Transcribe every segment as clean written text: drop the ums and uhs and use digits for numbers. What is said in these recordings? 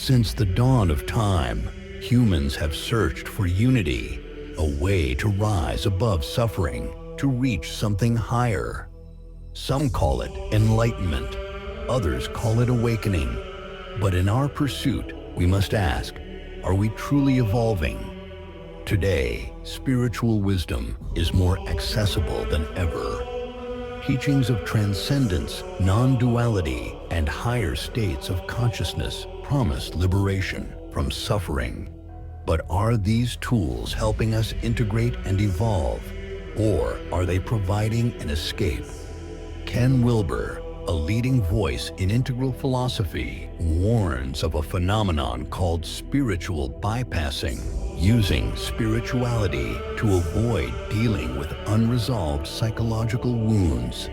Since the dawn of time, humans have searched for unity, a way to rise above suffering, to reach something higher. Some call it enlightenment, others call it awakening. But in our pursuit, we must ask, are we truly evolving? Today, spiritual wisdom is more accessible than ever. Teachings of transcendence, non-duality, and higher states of consciousness promise liberation from suffering. But are these tools helping us integrate and evolve, or are they providing an escape? Ken Wilber, a leading voice in integral philosophy, warns of a phenomenon called spiritual bypassing, using spirituality to avoid dealing with unresolved psychological wounds.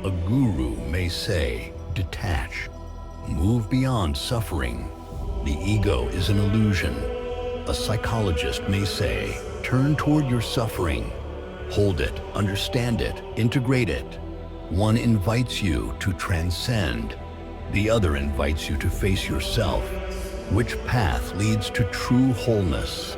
A guru may say, detach, move beyond suffering. The ego is an illusion. A psychologist may say, turn toward your suffering. Hold it, understand it, integrate it. One invites you to transcend. The other invites you to face yourself. Which path leads to true wholeness?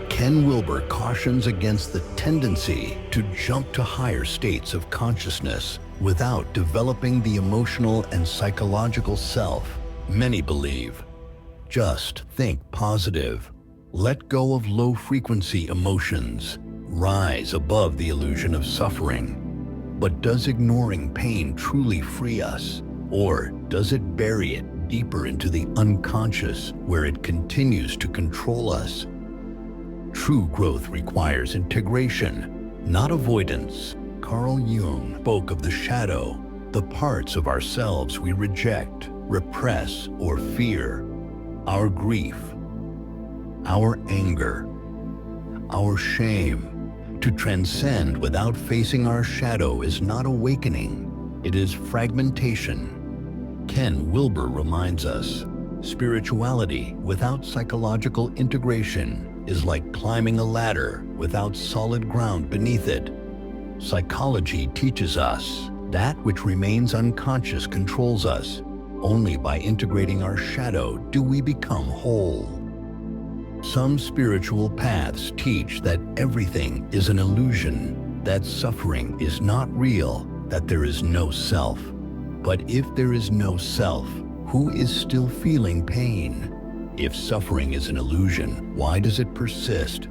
Ken Wilber cautions against the tendency to jump to higher states of consciousness without developing the emotional and psychological self. Many believe, just think positive. Let go of low-frequency emotions. Rise above the illusion of suffering. But does ignoring pain truly free us? Or does it bury it deeper into the unconscious where it continues to control us? True growth requires integration, not avoidance. Carl Jung spoke of the shadow, the parts of ourselves we reject, repress, or fear. Our grief, our anger, our shame. To transcend without facing our shadow is not awakening, it is fragmentation. Ken Wilber reminds us, spirituality without psychological integration is like climbing a ladder without solid ground beneath it. Psychology teaches us that which remains unconscious controls us. Only by integrating our shadow do we become whole. Some spiritual paths teach that everything is an illusion, that suffering is not real, that there is no self. But if there is no self, who is still feeling pain? If suffering is an illusion, why does it persist?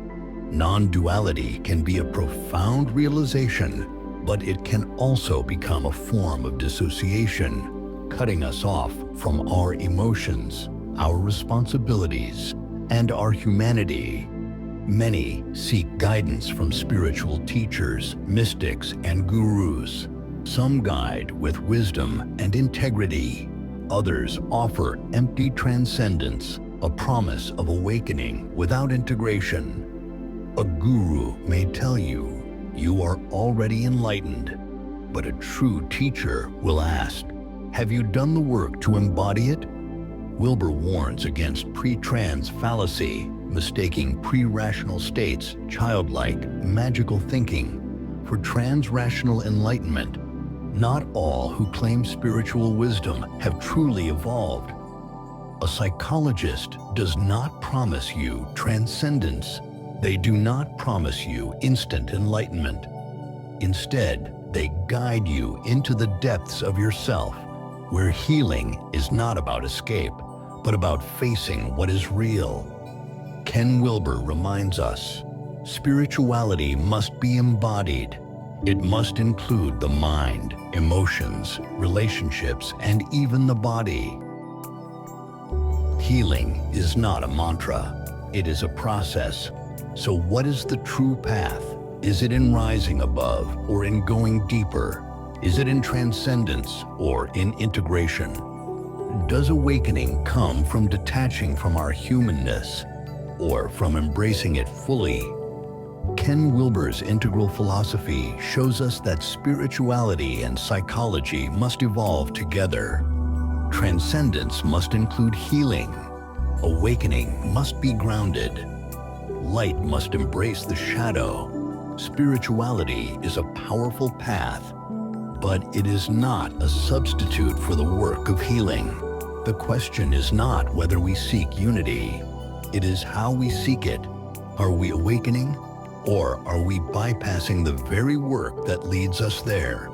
Non-duality can be a profound realization, but it can also become a form of dissociation, cutting us off from our emotions, our responsibilities, and our humanity. Many seek guidance from spiritual teachers, mystics, and gurus. Some guide with wisdom and integrity. Others offer empty transcendence, a promise of awakening without integration. A guru may tell you, you are already enlightened, but a true teacher will ask, have you done the work to embody it? Wilber warns against pre-trans fallacy, mistaking pre-rational states, childlike, magical thinking, for trans-rational enlightenment. Not all who claim spiritual wisdom have truly evolved. A psychologist does not promise you transcendence. They do not promise you instant enlightenment. Instead, they guide you into the depths of yourself, where healing is not about escape, but about facing what is real. Ken Wilber reminds us, spirituality must be embodied. It must include the mind, emotions, relationships, and even the body. Healing is not a mantra, it is a process. So what is the true path? Is it in rising above or in going deeper? Is it in transcendence or in integration? Does awakening come from detaching from our humanness or from embracing it fully? Ken Wilber's integral philosophy shows us that spirituality and psychology must evolve together. Transcendence must include healing. Awakening must be grounded. Light must embrace the shadow. Spirituality is a powerful path, but it is not a substitute for the work of healing. The question is not whether we seek unity. It is how we seek it. Are we awakening, or are we bypassing the very work that leads us there?